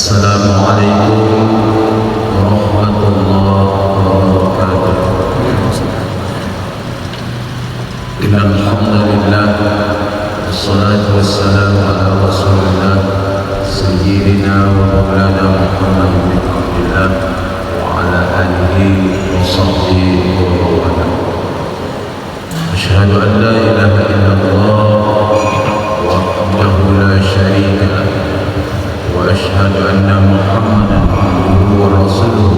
Assalamualaikum warahmatullahi wabarakatuh. Innal hamdalillah wassalatu wassalamu ala rasulillah sayyidina wa maulana Muhammad bin Abdullah wa ala alihi wa sahbihi wa man asyhadu an la ilaha illallah wahdahu la syarika lah wa asyhadu anna Muhammadan abduhu wa rasuluh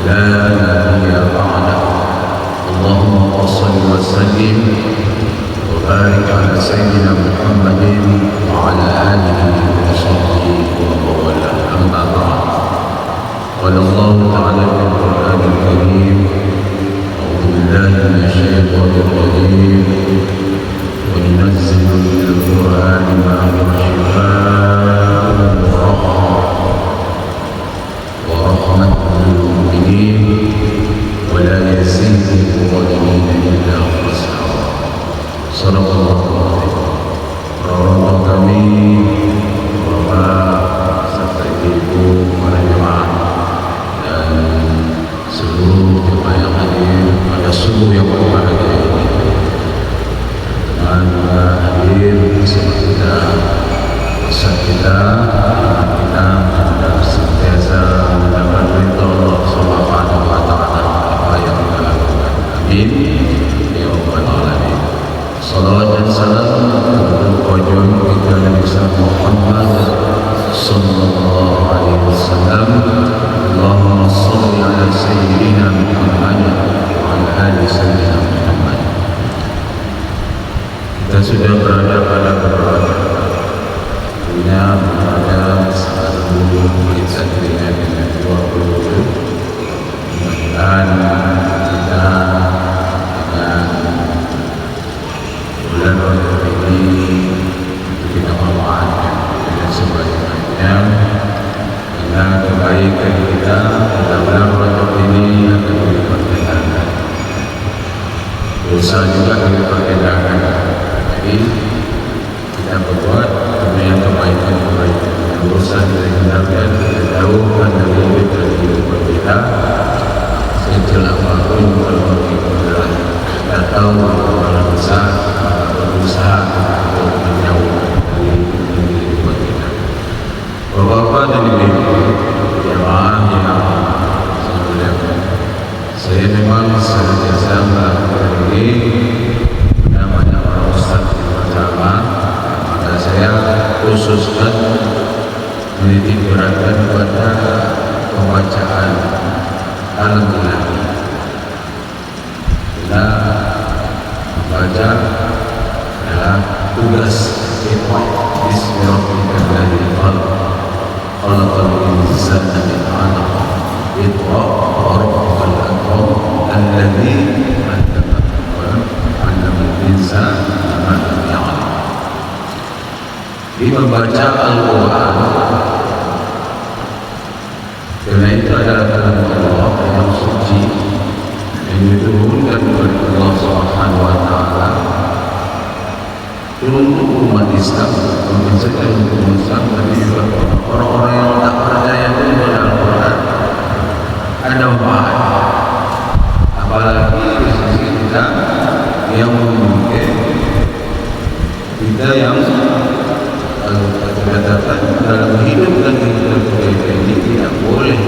la nabiyya ba'da. Allahumma shalli wa sallim wa barik ala sayyidina Muhammadin wa ala alihi wa sahbihi wa wala. Amma ba'd. Qala Allah ta'ala fil Qur'anil Karim, a'udzu billahi minasy syaithanir rajim. Wa nunazzilu minal Qur'ani ma huwa shifaa'un wa rahmatun lil mu'minin wa la yazidu adh-dhalimina illa khasara. Shadaqallahu alazim. Orang kami, Bapak serta Ibu, para jemaah dan seluruh jemaah yang hadir pada subuh yang berbahagia ini, teman-teman hadir bersama kita, saat kita senantiasa mendapat ridha Allah Subhanahu wa taala apa yang kita lakukan. Amin ya rabbal alamin. Salawat dan salam kepada kita Nabi Muhammad sallallahu alaihi wasallam. Allahumma shalli ala sayyidina Muhammad wa ala ali sayyidina Muhammad. Kita sudah berada pada pada satu kita dengan 20. Mudah-mudahan kita dengan bulan Rajab ini kita memaafkan dengan sebaik-baiknya, karena kebaikan kita pada bulan Rajab ini akan dilipat gandakan, dosa juga dilipat gandakan. Jadi kita berbuat demi kebaikan yang dosa kita hindarkan, kita jauhkan dari hidup dan kehidupan kita. Sejauh apapun kalau kita tahu bahwa besar berusaha untuk menjauhkan dari kehidupan kita. Bapak-bapak dan ibu jemaah yang saya muliakan, saya memang senantiasa melakukan ini namanya para ustaz di perjalanan, maka saya khususkan menitik beratkan pada pembacaan Al-Quran. Kita membaca adalah tugas kita. Bismillahirrahmanirrahim. Khalaqal insana min 'alaq. Iqra wa rabbukal akram alladzi 'allama bil qalam 'allamal insana ma lam ya'lam. Di membaca Al-Quran, karena itu adalah kalam Allah yang suci yang diturunkan oleh Allah Subhanahu wa taala untuk umat Islam, mengajarkan umat Islam dan juga orang-orang yang tak percaya kepada Al-Quran. Ada bahaya, apalagi di sisi kita yang mungkin kita yang katakan dalam hidup dan kehidupan kita ini tidak boleh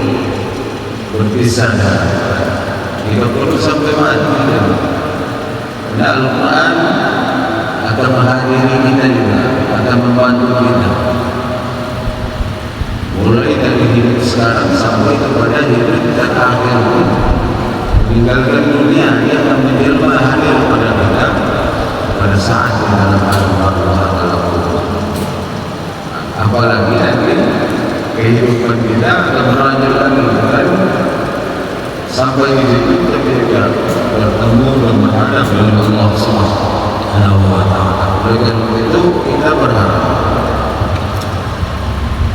berpisah dari Al-Quran. Kita perlu sampai mati. Karena Al-Quran akan menghadiri kita juga, akan membantu kita mulai dari hidup sekarang sampai kepada hidup kita akhir pun. Meninggalkan dunia, dia akan menjelma hadir pada kita pada saat di dalam Al-Quran. Apalagi nanti kehidupan kita akan berlanjut lagi kan? Sampai di situ kita juga bertemu dan menghadap dengan Allah Subhanahu wa taala. Oleh karena itu kita berharap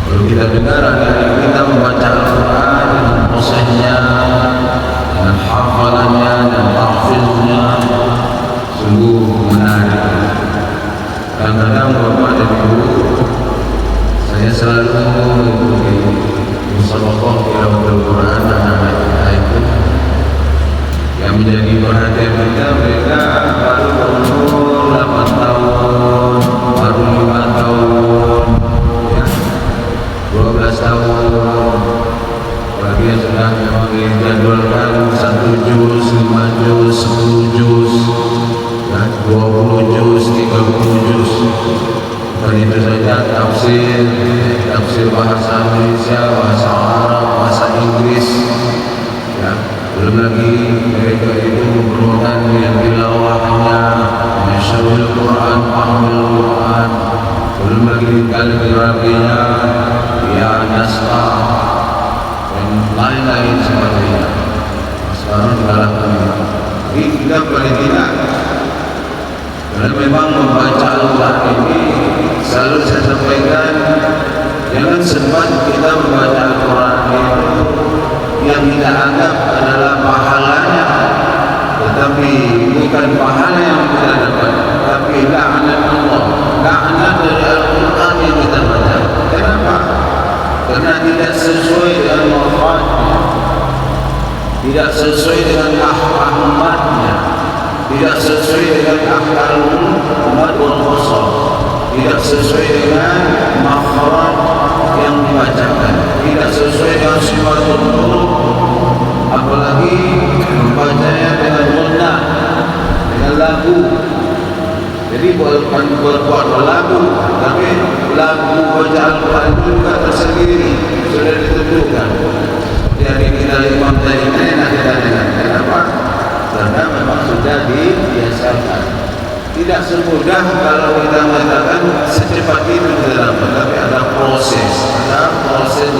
kalau kita dengar adik-adik kita membaca Al-Quran dengan prosesnya, dengan hafalannya dan tahfiznya, sungguh menarik. Kadang-kadang Bapak dan Ibu, saya selalu menjadi perhatian kita, mereka baru berumur 8 tahun, baru 5 tahun, ya, 12 tahun. Apalagi yang sudah memang dijadwalkan 1 juz, 5 juz, 10 juz, ya, 20 juz, 30 juz. Dan itu saja tafsir bahasa Indonesia, bahasa Arab, bahasa Inggris, ya. Belum lagi mereka itu memerlukan yang tilawahnya, mensyarahul Quran, pahamul Quran. Belum lagi kaligrafinya, ya, naskah dan lain-lain sebagainya. Sekarang kita lakukan ini kita paling tidak. Karena memang membaca Al-Quran ini selalu saya sampaikan, jangan sempat kita membaca Al-Quran itu yang kita anggap adalah pahalanya, tetapi bukan pahala yang kita dapat, tapi laknat Allah, laknat dari Al-Quran yang kita baca. Kenapa? Karena tidak sesuai dengan manfaatnya, tidak sesuai dengan ahmadnya, tidak sesuai dengan akalul umat wal khosor, tidak sesuai dengan makhraj yang dibacakan, tidak sesuai dengan sifatul huruf, apalagi membacanya dengan ghannah, dengan lagu. Jadi bukan berbuat lagu, tapi lagu baca Al-Quran itu juga tersendiri, sudah ditentukan. Jadi kita imam dari mana kita dengar. Kenapa? Karena memang sudah dibiasakan. Tidak semudah kalau kita mengatakan secepat itu kita dapat, tapi ada proses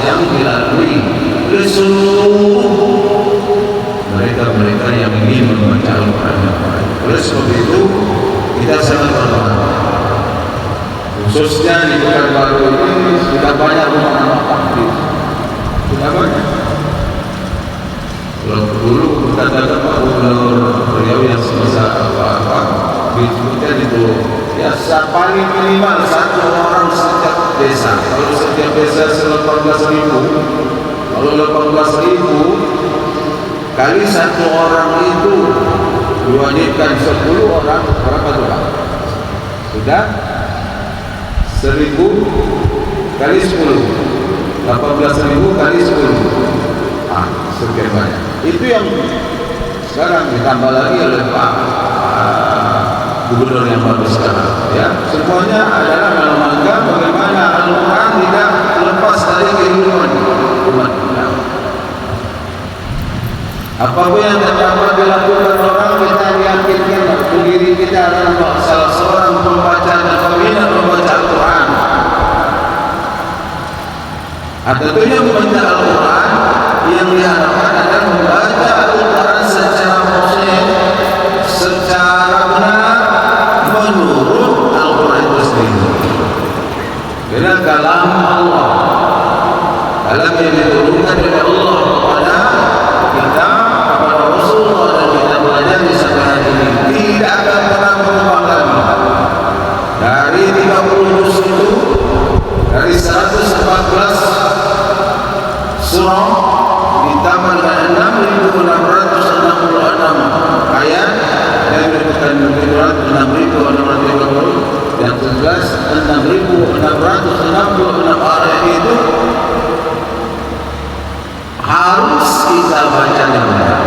yang dilalui oleh seluruh mereka yang ingin membaca Al-Quran. Oleh sebab itu kita sangat berharap, khususnya di Pekanbaru ini sudah banyak rumah-rumah takfir, sudah banyak. Kalau dulu kata-kata Pak Gubernur beliau yang sebesar apa disebutkan itu, ya paling minimal 1 orang setiap desa. Kalau setiap desa 18.000, kalau 18.000 kali 1 orang itu diwajibkan 10 orang, berapa tuh Pak? Sudah 1.000 kali 10, 18.000 kali 10, sekian banyak. Itu yang sekarang ditambah lagi oleh Pak Gubernur yang baru sekarang, ya. Semuanya adalah dalam rangka bagaimana Al-Quran tidak lepas dari kehidupan umat kita. Apapun yang dapat dilakukan orang, kita yakinkan diri kita adalah salah seorang pembaca dan peminat membaca Al-Quran. Tentunya membaca Al-Quran yang diharapkan adalah membaca Al-Quran secara positif, secara benar, menurut Al-Quran itu sendiri. Karena kalam Allah, kalam yang diturunkan dari Allah kepada kita, kepada Rasulullah, dan kita belajar di sampai ini tidak akan pernah berubah lagi. Dari 30 juz itu, dari 114 surah ditambah dengan 6.666 ayat, yang merupakan 6.630, yang 6.666 ayat itu harus kita baca dengan benar.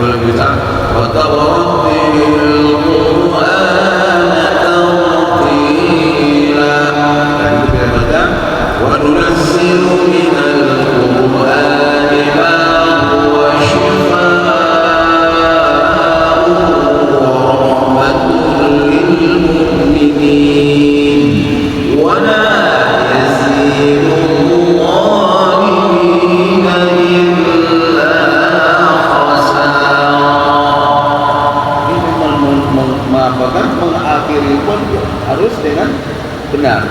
Kalau kita wattarattilil Qur'ana tartila, dan kita baca wa nunazzilu minal Qur'ani ma huwa shifaa'un wa rahmatun lil mu'minin wa la yazidul zalimina illa khasara. Ini mengakhiri pun harus dengan benar.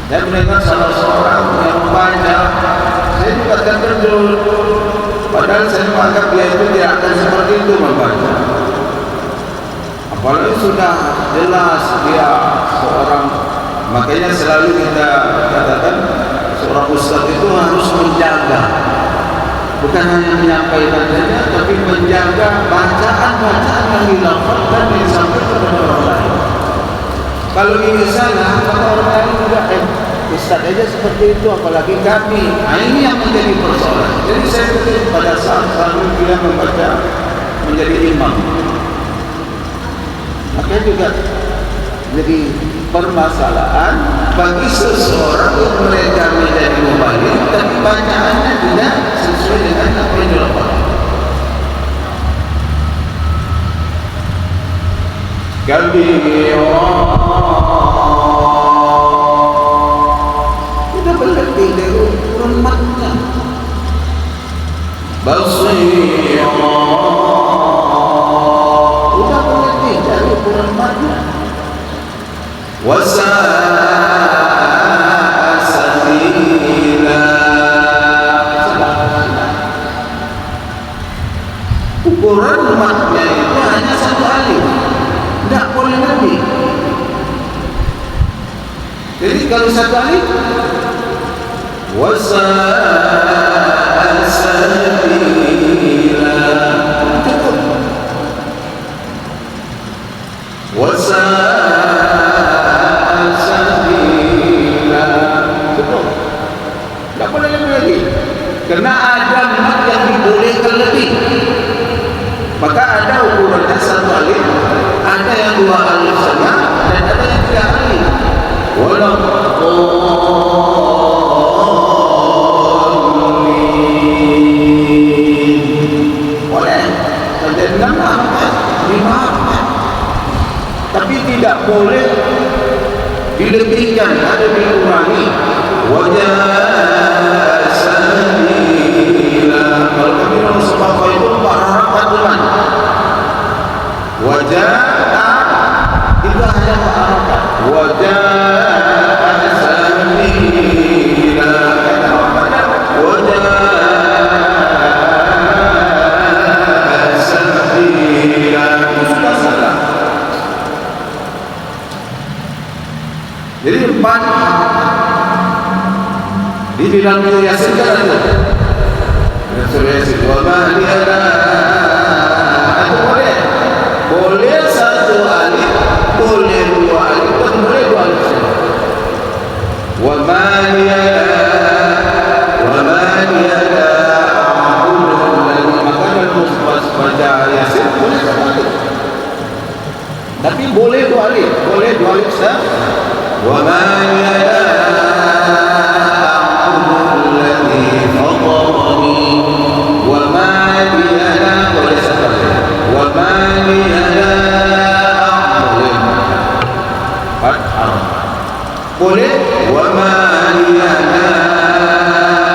Saya mendengar salah seorang yang membaca, saya juga terkejut. Padahal saya menganggap dia itu tidak akan seperti itu membaca. Apalagi sudah jelas dia seorang, makanya selalu kita katakan seorang ustaz itu harus menjaga bukan hanya menyampaikan saja, tapi menjaga bacaan-bacaan yang dilafazkan dan disampaikan kepada orang lain. Kalau ini salah, maka orang lain juga Ustaz aja seperti itu, apalagi kami. Nah, ini yang menjadi persoalan. Jadi saya pikir pada saat kami dia membaca menjadi imam, maka juga jadi permasalahan bagi seseorang yang mereka menjadi mubalik tapi bacaannya tidak sesuai dengan apa yang dilakukan. Tidak berarti dari umatnya. Basirah tidak berarti dari umatnya. Ukuran matnya itu hanya satu alif, tidak boleh lebih. Jadi kalau satu alif, cukup. Tidak boleh lebih lagi. Karena ada mat yang dibolehkan lebih. Maka ada ukurannya satu alif, ada yang dua alif saja, dan ada yang tiga alif. Boleh. Saja 6, 5. Tapi tidak boleh dilebihkan, ada dikurangi. Wajah sanila. Kalau kami orang sebab itu 4 harakat bulan. Wajah itu hanya 4 harakat. Wajah sanila. Wajah sanila. Itu sudah salah. Jadi 4 di dalam Yasin kan ada surah Yasin. Wa ma liyana, itu boleh satu alif, boleh 2 alif, dan boleh 2 alif saja. Wa ma liyana maka dalam baca Yasin boleh 1 alif, tapi boleh 2 alif, boleh 2 alif saja. Wa ma liyana boleh wa ma liyana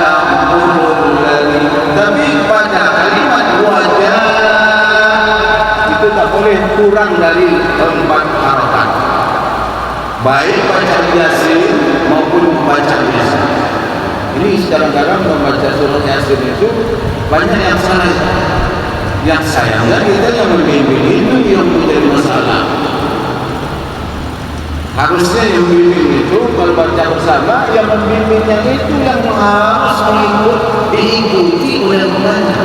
a'budul ladzi, tapi pada kalimat wajah itu tak boleh kurang dari 4 harakat, baik baca Yasin maupun membaca Yasin. Ini sekarang-kadang membaca surah Yasin itu banyak yang salah. Yang sayangnya kita yang membimbing itu yang menjadi masalah. Harusnya yang membimbing itu kalau baca bersama, yang membimbingnya itu yang harus diikuti oleh orangnya.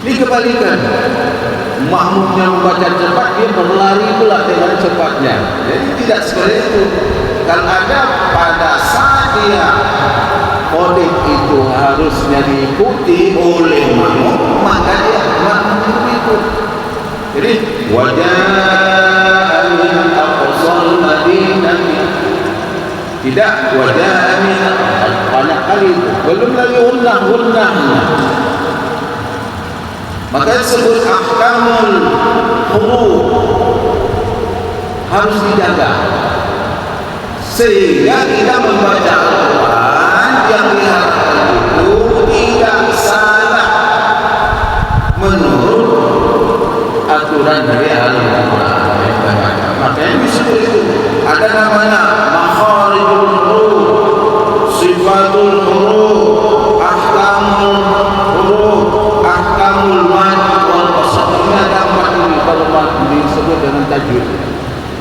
Ini kebalikan. Makmumnya membaca cepat, dia berlari pula dengan cepatnya. Jadi tidak seperti itu. Kalau ada pada saat dia kodik itu harusnya diikuti oleh makmum, maka dia makmum itu. Jadi wajah min aqsal Madinah, tidak wajah min, banyak kali itu, belum lagi unnah-unnahnya. Maka disebut ahkamul huruf, harus dijaga sehingga kita membaca Al-Quran yang diharapkan itu tidak salah menurut aturan dari Al-Quran. Makanya disebut itu ada namanya makharijul huruf, sifatul huruf, ahkamul huruf, ahkamul mad wal qasam. Ini ada 4 ini kalau disebut dengan tajwid.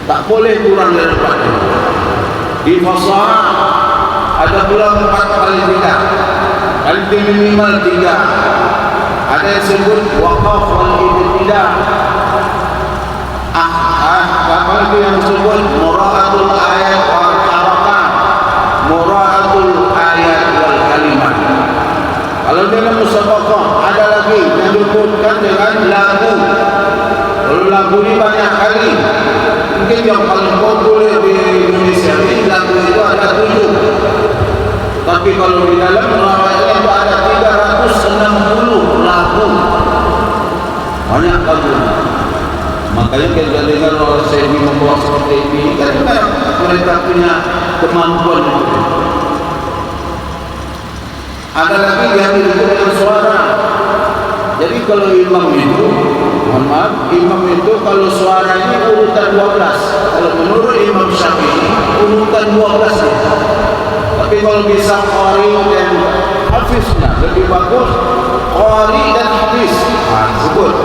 Tak boleh kurang dari 4 ini. Di fasal ada pula 4 kali tidak. Nanti minimal 3. Ada yang sebut waqaf wal ibtidah. Apa lagi yang disebut mura'atul ayat wal harakat, mura'atul ayat wal kalimat. Kalau dalam musabaqah ada lagi yang disebutkan dengan lagu. Kalau lagu ini banyak kali. Mungkin yang paling populer di Indonesia ini lagu itu ada 7. Tapi kalau di dalam riwayatnya itu ada 360 lagu. Banyak lagu. Makanya kita dengar orang Syekh membawa seperti ini, karena mereka punya kemampuan. Ada lagi yang disebut dengan suara. Jadi kalau imam itu, mohon maaf, imam itu kalau suara ini urutan 12. Kalau menurut Imam Syafi'i urutan 12 ya. Tapi kalau bisa qari dan hafiznya lebih bagus, qari dan hafiz. Sebut.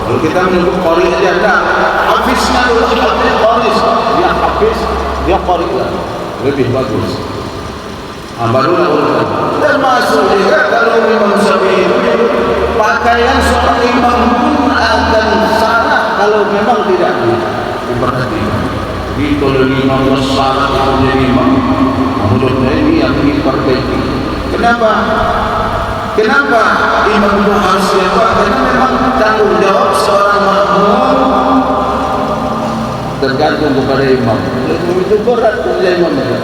Kalau kita menyebut qari aja ada, hafiznya dulu hafiz qari. Dia hafiz, dia qari lah. Lebih bagus. Barulah urutan. Termasuk juga kalau Imam Syafi'i pakaian seorang imam pun akan salah kalau memang tidak diperhatikan. Jadi kalau imam salah menjadi imam, menurutnya ini yang diperbaiki. Kenapa? Kenapa imam itu harus siapa? Karena memang tanggung jawab seorang makmum tergantung kepada imam. Itu berat kerja imam itu.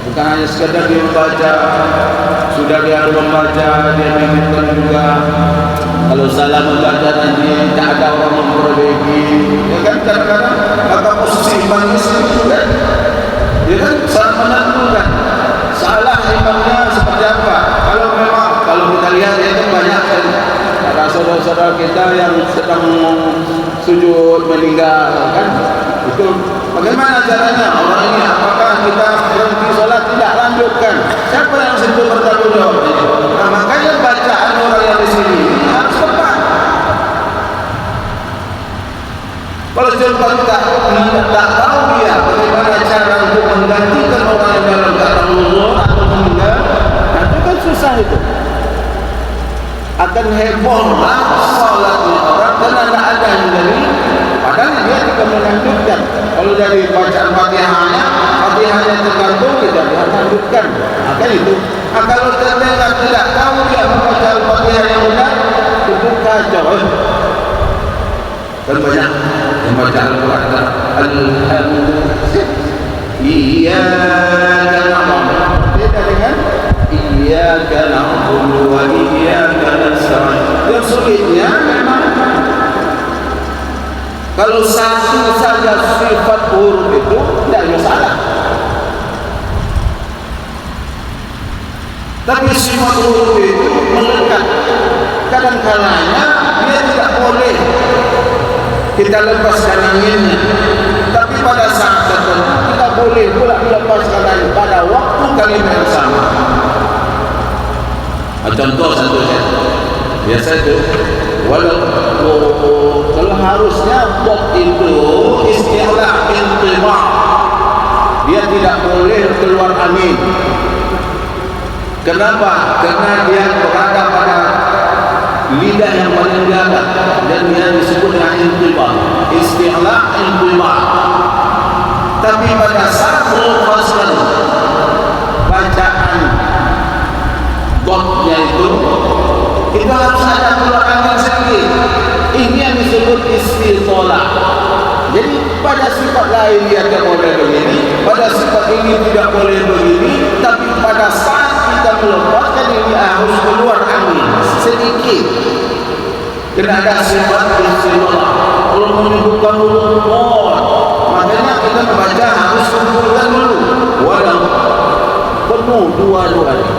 Bukan hanya sekadar dia membaca, sudah dia membaca, dia mengingatkan juga. Kalau salah membaca nanti tak ada orang memperbaiki. Ya kan kadang-kadang maka posisi imam itu kan, dia kan salah menentukan salah imamnya seperti apa. Kalau memang kalau kita lihat itu banyak kan ada saudara-saudara kita yang sedang sujud meninggal kan, itu bagaimana caranya orang ini? Apakah kita berhenti sholat tidak lanjutkan? Siapa yang situ bertanggung jawab? Nah, makanya bacaan orang yang di sini harus tepat. Kalau contoh tak tahu dia bagaimana cara untuk menggantikan orang yang dalam keadaan uzur atau meninggal, nanti kan susah itu. Akan hebohlah sholatnya orang karena tidak ada yang dari. Padahal dia juga melanjutkan. Kalau dari bacaan Fatihahnya tergantung tidak dilanjutkan. Akan itu. Kalau terdengar tidak tahu dia membaca Fatihah yang benar, itu kacau. Dan banyak membaca Al-Quran. Alhamdulillah. Iyyaka na'budu. Beda dengan Iyyaka na'budu wa iyyaka nasta'in. Yang sulitnya memang kalau satu saja sifat huruf itu tidak masalah. Tapi sifat huruf itu melekat. Kadang-kalanya dia tidak boleh kita lepaskan anginnya. Tapi pada saat tertentu kita boleh pula melepaskan angin pada waktu kalimat yang sama. Contoh satu biasa itu kalau harusnya dot itu istilah intiba, dia tidak boleh keluar angin. Kenapa? Karena dia berada pada lidah yang paling dalam dan dia disebut dengan intiba, istilah intiba. Tapi pada saat melafazkan bacaan dotnya itu harus ada keluar angin sedikit. Ini yang disebut istitolah. Jadi pada sifat lain dia tidak boleh begini, pada sifat ini tidak boleh begini. Tapi pada saat kita melepaskan ini harus keluar angin sedikit. Kena ada sifat istitolah. Kalau menyebutkan huruf qad, makanya kita membaca harus kumpulkan dulu. Walau penuh dua-duanya.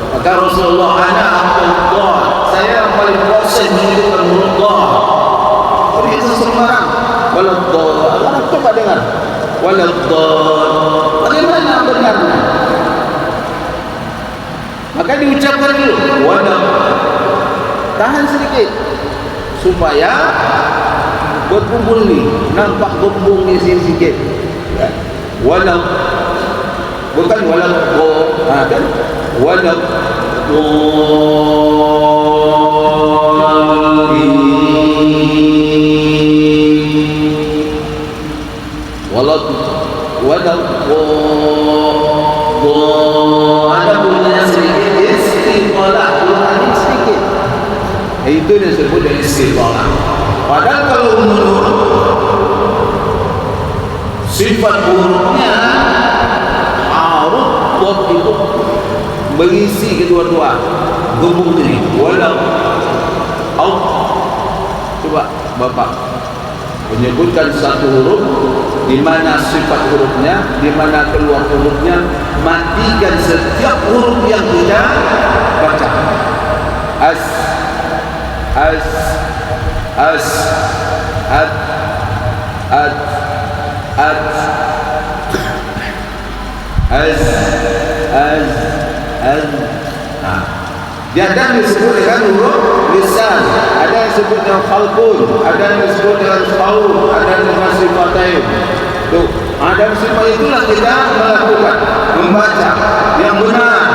Maka Rasulullah ana Allah, saya yang paling proses menyebutkan Allah. Jadi itu sembarang. Waladhdallin. Orang coba dengar. Waladhdallin. Bagaimana benarnya? Maka diucapkan dulu. Tahan sedikit supaya berkumpul ni, nampak gembung di sini sikit. Bukan waladhdallin, kan? ada bunyinya sedikit istiqalah, Qur'an sedikit. Itu disebut dengan istiqalah. Padahal kalau menurut sifat hurufnya harus buat itu mengisi kedua-dua gembung ini. Walau coba Bapak menyebutkan satu huruf di mana sifat hurufnya, di mana keluar hurufnya, matikan setiap huruf yang tidak baca. As, as, as, ad, ad, ad, az, az, az. Nah, dia ada yang disebut dengan huruf lisan, ada yang disebut dengan khalqun, ada yang disebut dengan qaul, ada yang dengan sifatain. Tuh, ada sifat itulah kita melakukan membaca yang benar.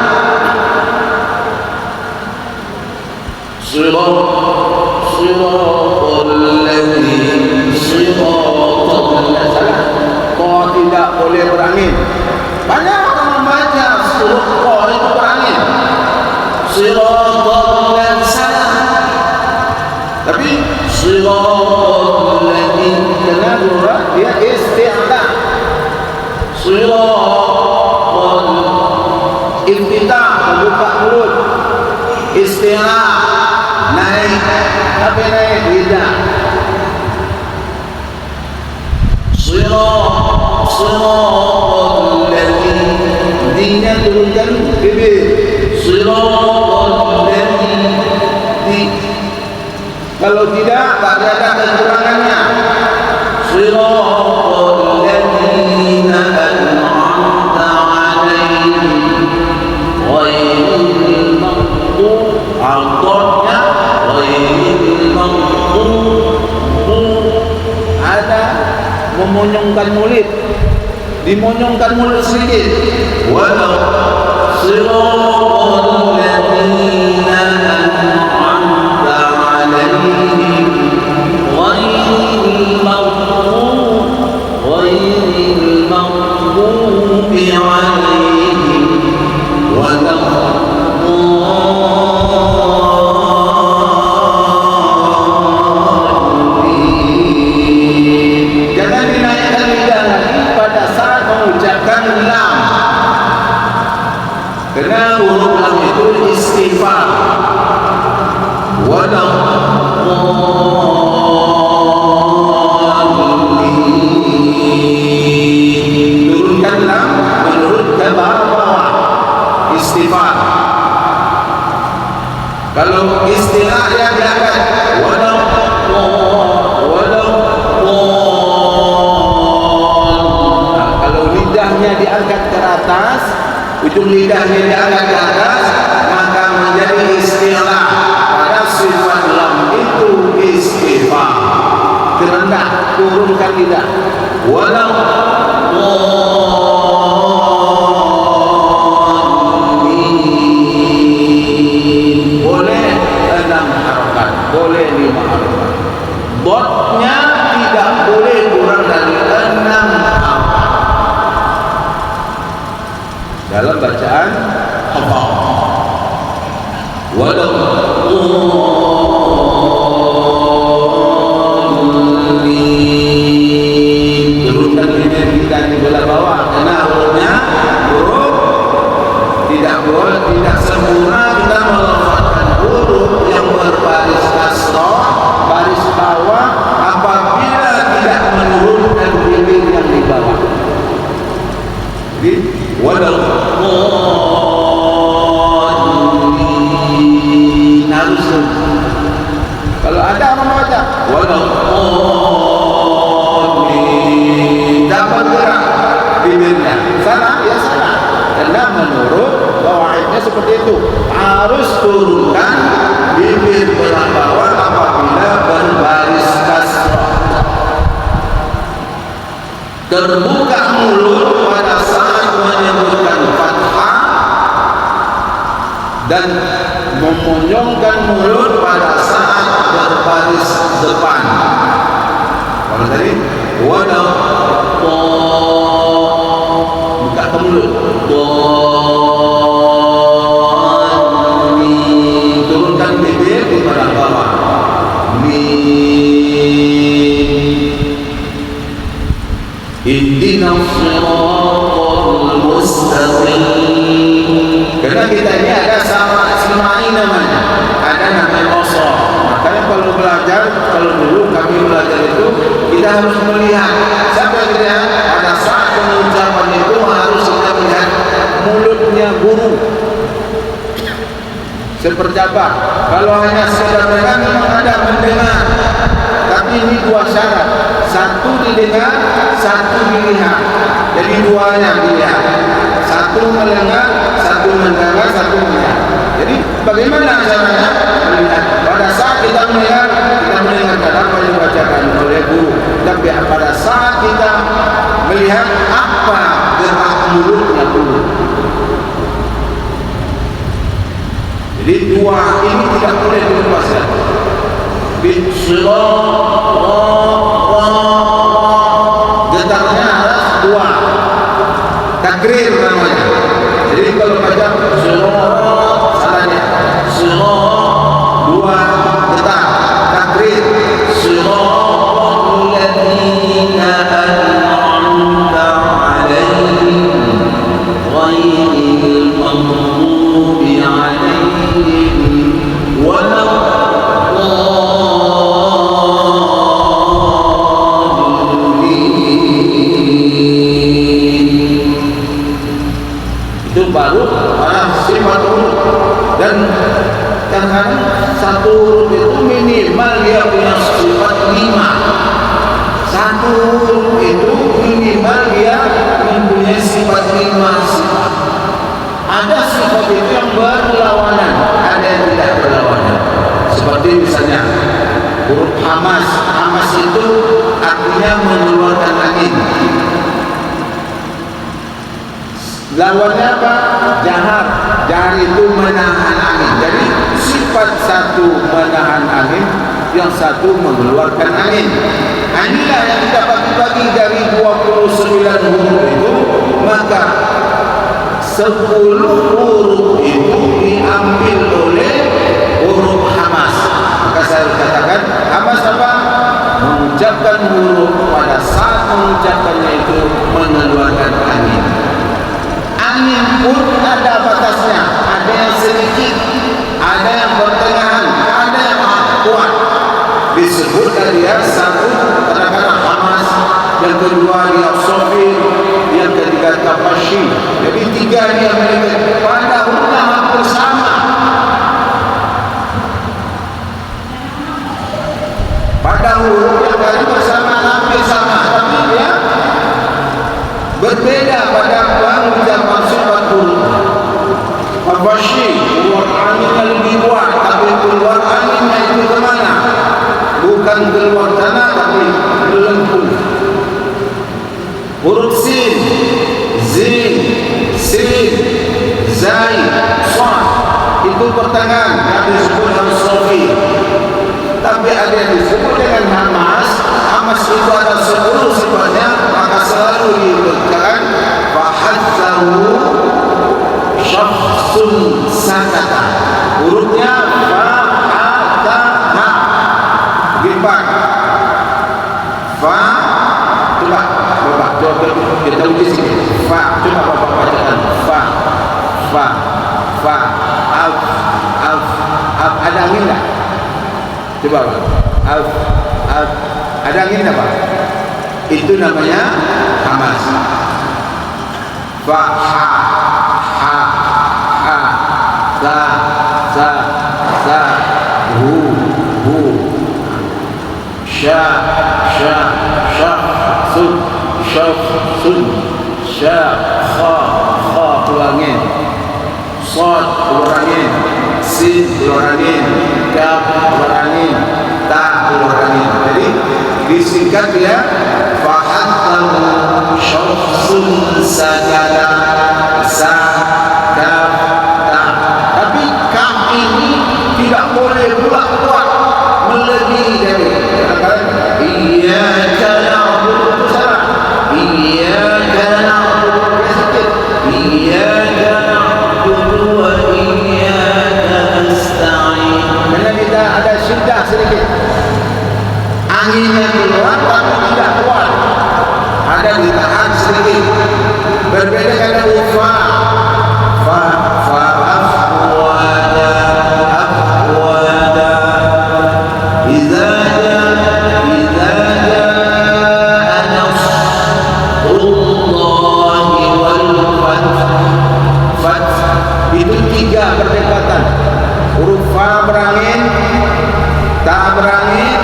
Siratal ladzina kau tidak boleh berangin. Banyak orang membaca surah kau itu berangin. Siratal ladzina, tapi siratal ladzina dia isti'la. Siratal iftitah, membuka mulut. Isti'la naik, apa naik lidah. Siratal ladzina turunkan bibir. Siratal ladzina, kalau tidak pasti ada kekurangannya. Siratal ladzina an'amta 'alaihim ghairil maghdubi 'alaihim. Ada memonyongkan mulut, dimonyongkan mulut sedikit. Walau siratal ladzina an'amta 'alaihim ghairil maghdubi 'alaihim waladdallin. Jangan dinaikkan lidah lagi pada saat mengucapkan lam. Karena huruf lam itu istighfar. Turunkan lam menurut ke bawah istighfar. Kalau istilah yang diangkat kalau lidahnya diangkat ke atas, ujung lidahnya diangkat ke atas, maka menjadi istilah. Pada sifat lam itu istighfar. Terendah, turunkan lidah. Boleh 6 harokat, boleh 5 harokat. Dotnya tidak boleh kurang dari 6 harokat dalam bacaan hafal. Turunkan lidah di belah bawah karena hurufnya huruf tidak boleh, tidak sempurna kita melafalkan huruf yang berbaris kasrah, baris bawah apabila tidak menurunkan bibir yang di bawah. Jadi waladdallin harus. Kalau ada orang baca waladdallin tak bergerak bibirnya, salah ya salah. Karena menurut qawaidnya seperti itu, harus turunkan bibir belah bawah apabila berbaris kasrah. Terbuka mulut pada saat menyebutkan fathah dan memonyongkan mulut pada saat berbaris depan. Kalau tadi wala buka ke mulut, turunkan bibir kepada bawah. Ihdinas siratal mustaqim. Karena kita ini ada sama simai namanya, ada namanya qasar. Makanya kalau belajar, kalau dulu kami belajar itu kita harus melihat. Siapa yang dilihat? Pada saat pengucapan itu harus kita melihat mulutnya guru. Seperti apa? Kalau hanya sekedar dengar, memang ada mendengar. Tapi ini dua syarat. Satu didengar, satu dilihat. Jadi duanya dilihat. Satu mendengar, satu mendengar, satu melihat. Jadi bagaimana caranya melihat? Pada saat kita melihat, kita mendengarkan apa yang dibacakan oleh guru. Tapi pada saat kita melihat apa gerak mulutnya guru. Jadi dua ini tidak boleh dilepaskan. Getarnya harus dua. Takrir namanya. Jadi kalau baca salahnya dua getar. Takrir siratal ladzina an'amta 'alaihim ghairil maghdubi 'alaihim baru sifat huruf. Dan kadang-kadang satu huruf itu minimal dia punya sifat 5. Satu huruf itu minimal dia mempunyai sifat 5 sifat. Ada sifat itu yang berlawanan, ada yang tidak berlawanan. Seperti misalnya huruf hamas. Hamas itu artinya mengeluarkan angin. Lawannya apa? Jahar. Jahar itu menahan angin. Jadi sifat satu menahan angin, yang satu mengeluarkan angin. Inilah yang kita bagi-bagi dari 29 huruf itu. Maka 10 huruf itu diambil oleh huruf hamas. Maka saya katakan hamas apa? Mengucapkan huruf pada saat mengucapkannya itu mengeluarkan angin. Angin pun ada batasnya, ada yang sedikit, ada yang pertengahan, ada yang kuat. Disebutkan dia satu kadang-kadang hamas, yang kedua dia sofir, yang ketiga tafashi. Jadi tiga dia memiliki pada hurufnya hampir sama. Pada huruf yang tadi bersama hampir sama, tapi dia berbeda pada pengucapan sifat huruf. Tafashi, keluar anginnya lebih kuat, tapi keluar anginnya itu kemana? Bukan keluar tanah, tapi melengkung. Huruf sin, zin, sin, zai, sad, itu pertengahan yang disebut dengan sofi. Tapi ada yang disebut dengan hamas. Hamas itu ada 10 sifatnya, maka selalu dibacakan fahadzahu syakhsun sakata. Hurufnya fa-ha-ta-ha. Lipat. Fa, coba kita uji sini. Fa, coba Bapak bacakan. Fa, fa, fa, alf, alf, alf. Ada angin tak? Coba alf, alf. Ada angin tak Pak? Itu namanya hamas. Fa, ha, ha, ha, za, za, za, hu, hu, sya, sya, sya, sun, syaf, sun, sya, kha, kha, keluar angin, sad, keluar angin, sin, keluar angin, kaf, keluar angin, ta, keluar angin. Jadi disingkat dia fahadzahu syakhsun sakata sa, kaf, ta. Tapi Itu 3 berdekatan. Huruf fa berangin, ta berangin,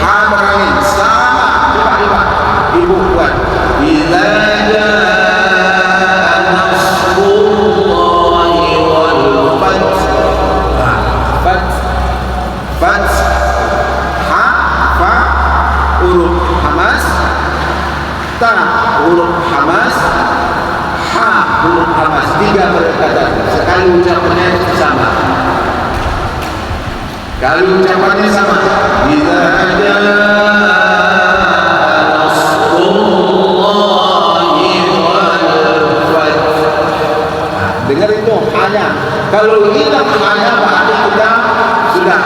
ha berangin. Sama. Coba ibu buat. Idza jaa nasrullahi wal fath. Fath. Ha, fa, huruf hamas, ta, huruf hamas, ha, huruf hamas. 3 berdekatan. Sekali ucapannya sama. Kalau ucapannya sama. Idza jaa nasrullahi wal fath. Dengar itu hanya. Kalau hilang hanya berarti kita sudah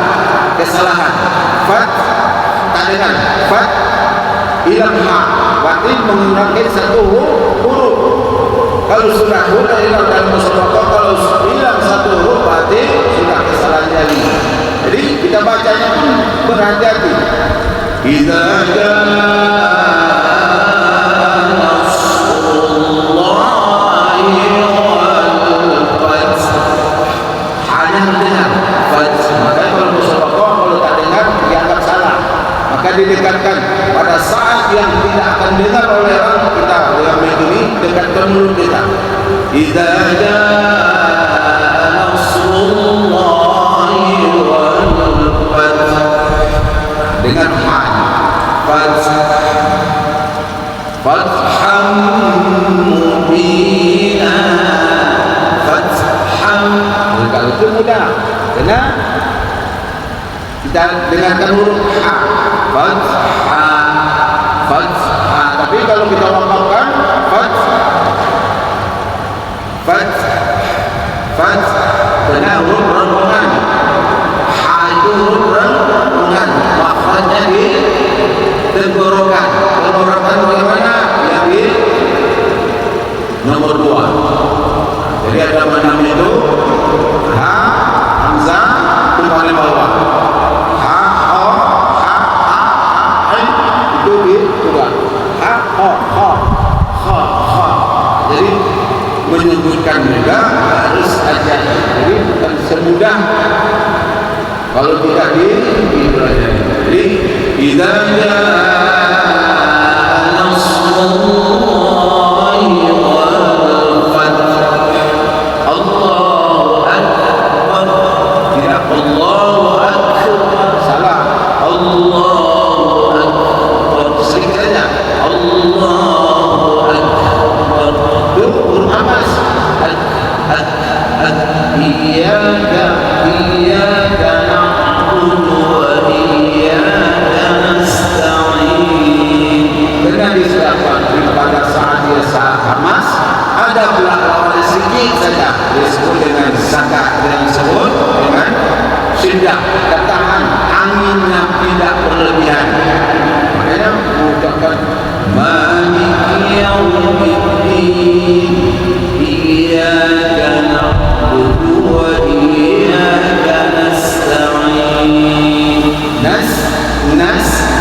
kesalahan. Fath tak dengar. Fath hilang ha berarti mengurangi 1 huruf. Kalau sudah hilang dalam musyawarah, kalau hilang 1 huruf berarti sudah kesalahan jali. Jadi kita bacanya pun berhati-hati. Idza jaa nasrullahi wal fath. Hanya mendengar fath. Maka kalau musyawarah kalau tak dengar dianggap salah. Maka didekatkan pada saat yang tidak akan dengar oleh orang kita yang begini, dekatkan mulut kita. Idza jaa nasrullahi wal fath. Dengan ha. Fatham mubina. Fatham. Kalau itu mudah. Karena kita dengarkan huruf ha. Fathha. Tapi kalau kita waqafkan fath kena huruf renungan. Ha itu huruf renungan. Makhrajnya di tenggorokan. Tenggorokan bagaimana? Yang di nomor 2. Jadi ada mana itu? Ha, hamzah, itu paling bawah. Jadi menyebutkan juga harus aja. Jadi bukan semudah kalau tidak dipelajari. Jadi idza jaa nasrullahi wal fath. Allahu akbar. Tidak Allahu akbar. Salah. Allahu akbar. Sekiranya Allahu akbar. Huruf hamas. Iyyaka na'budu wa iyyaka nasta'in. Benar disebutkan pada saat dia saat hamas, ada pula lawan sedikit saja disebut dengan sakat, dengan disebut dengan syiddah, ketahan angin yang tidak berlebihan. Makanya mengucapkan Maliki yaumiddin, iyyaka na'budu wa iyyaka nasta'in. Nasta'in.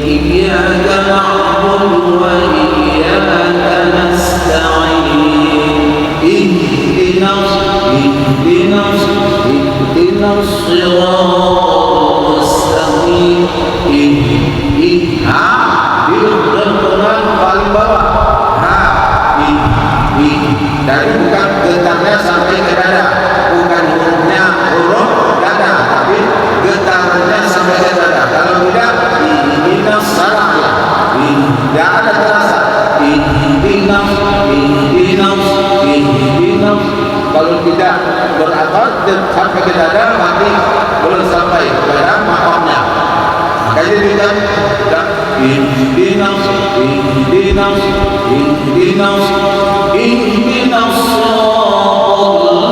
Iyyaka na'budu wa iyyaka nasta'in. Ihdinas siratal mustaqim. Ha di renungan paling bawah. Ha dari bukan getarnya sampai ke dada, bukan hurufnya huruf dada, tapi getarnya sampai ke dada. Kalau tidak, ihdinas salah ya. Tidak ada terasa. Ihdinas. Kalau tidak beratas sampai ke dada, mati belum sampai kepada makamnya. Makanya kita ihdinas siratal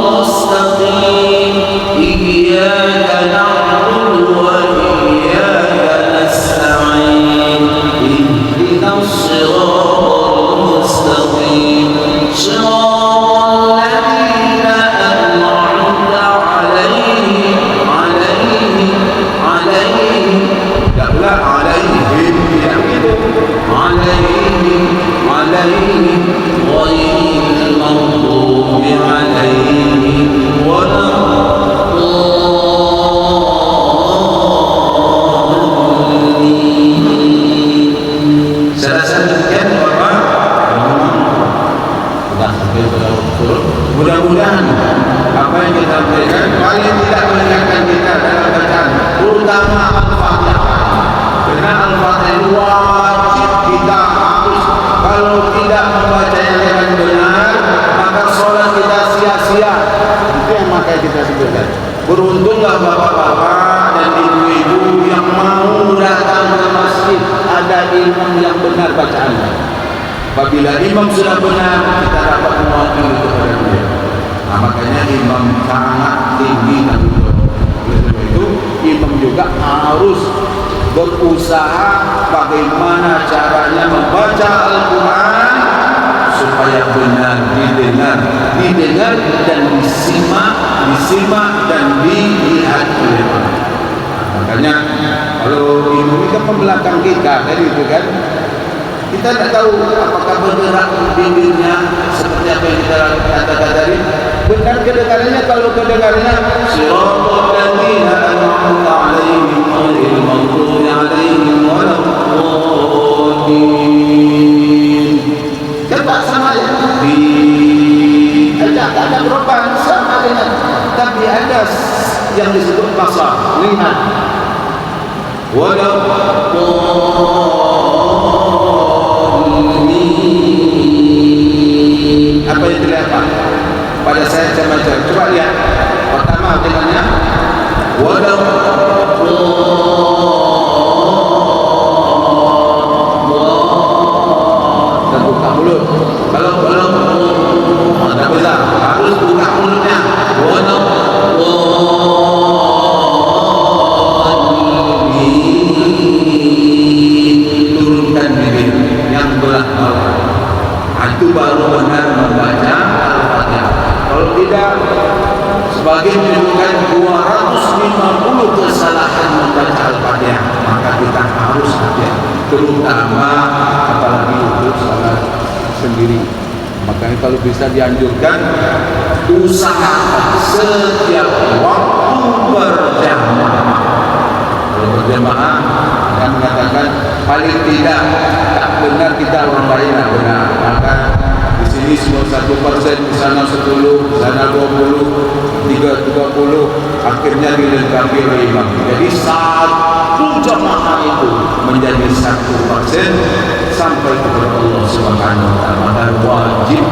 mustaqim. Iyyaka na'budu wa iyyaka nasta'in. Ihdinas siratal mustaqim. Siratal ladzina an'amta 'alaihim. Tak pula alaihim, tidak begitu. Alaihim عليهم غير المغضوب عليهم ولا الضالين. Saya rasa demikian Bapak. Sudah sampai betul. Mudah-mudahan apa yang kita berikan paling tidak mengingatkan kita dalam bacaan, terutama Al-Fatihah. Karena Al-Fatihah wajib kita harus, kalau tidak membacanya dengan benar maka sholat kita sia-sia. Itu yang makanya kita sebutkan. Beruntunglah bapak-bapak dan ibu-ibu yang mau datang ke masjid, ada imam yang benar bacaannya. Apabila imam sudah benar, kita dapat mewakili kepada dia. Nah, makanya imam sangat tinggi dan itu imam juga harus berusaha bagaimana caranya membaca Al-Quran supaya benar didengar dan disimak dan dilihat oleh orang. Makanya kalau ibu ini kan membelakang kita tadi itu kan, kita tidak tahu apakah bergerak bibirnya seperti apa yang kita katakan tadi. Benar kedengarannya, kalau kedengarannya siratal ladzina an'amta 'alaihim ghairil maghdubi 'alaihim waladdallin. Coba sama ya. Ada berubah sama dengan, tapi ada yang disebut basar, lihat. Waladdallin. Apa yang terlihat Pak? Pada saya baca, coba lihat. Pertama dengannya dan buka mulut. Kalau tidak bisa, harus buka mulutnya. Turunkan bibir yang belah bawah. Itu baru benar membaca Al-Fatihah. Kalau tidak, sebagai menunjukkan 250 kesalahan membaca Al-Fatihah, maka kita harus hati-hati, terutama apalagi untuk salat sendiri. Makanya kalau bisa dianjurkan, usahakan setiap waktu berjamaah. Kalau berjamaah, yang mengatakan paling tidak tak benar kita orang lain tak benar, maka di sini semua 1%, di sana 10, di sana 20, 30, akhirnya dilengkapi oleh imam. Jadi satu jamaah itu menjadi 1% sampai kepada Allah Subhanahu wa taala. Maka wajib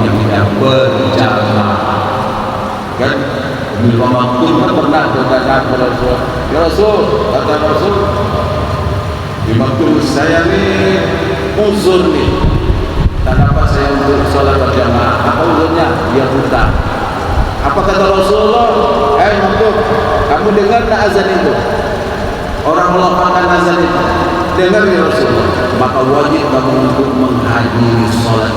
yang kita berjamaah. Kan Imam Maktum pernah berkata kepada Rasul, ya Rasul, kata Rasul, Imam Maktum, saya ni uzur ni, tak dapat saya untuk solat berjamaah. Apa uzurnya? Dia buta. Apa kata Rasulullah? Imam Maktum, kamu dengar tak azan itu? Orang melafalkan azan itu, dengar ya Rasulullah. Maka wajib kamu untuk menghadiri solat.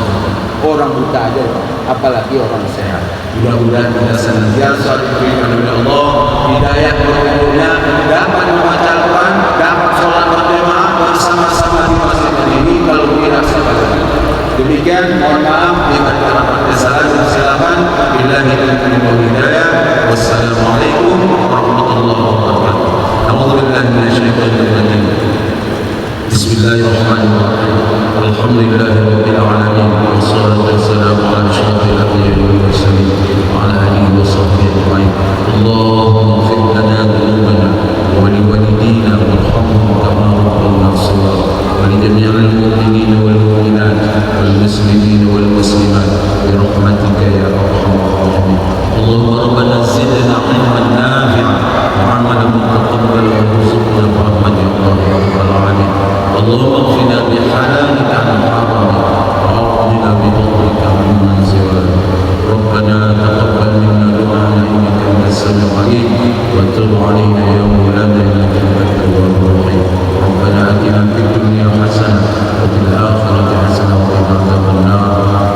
Orang buta aja, apalagi orang sehat. Mudah-mudahan kita senantiasa diberikan oleh Allah hidayah berumurnya, dapat membaca Al-Quran, dapat sholat berjamaah bersama-sama di masjid ini kalau tidak sabar. Demikian, mohon maaf jika ada kesalahan dan silakan. Billahi taufiq wal hidayah. Wassalamualaikum warahmatullahi wabarakatuh. A'udzubillahi minasyaitonir rajim. Bismillahirrahmanirrahim. Alhamdulillahirabbil alamin. Wassalatu wassalamu ala asyrafil anbiya'i wal mursalin wa ala alihi wa sahbihi ajma'in. Allahumma ighfir lana dhunubana wa li walidina warhamhum kama rabbawna shaghira wa li jami'il mu'minina wal mu'minat wal muslimina wal muslimat bi rahmatika ya arhamar rahimin. Allahumma rabbana zidna 'ilman nafi'an wa 'amalan mutaqabbalan warzuqna rahmatan ya rabbal alamin. اللهم اغفنا بحلالك عن حرامك وأغننا بفضلك عمن سواك. ربنا تقبل منا دعاءنا إنك أنت السميع العليم وتب علينا يا مولانا إنك أنت التواب الرحيم. ربنا آتنا في الدنيا حسنة وفي الآخرة حسنة وقنا عذاب النار.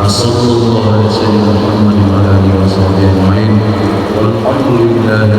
وصلى الله على سيدنا محمد وعلى آله وصحبه أجمعين والحمد لله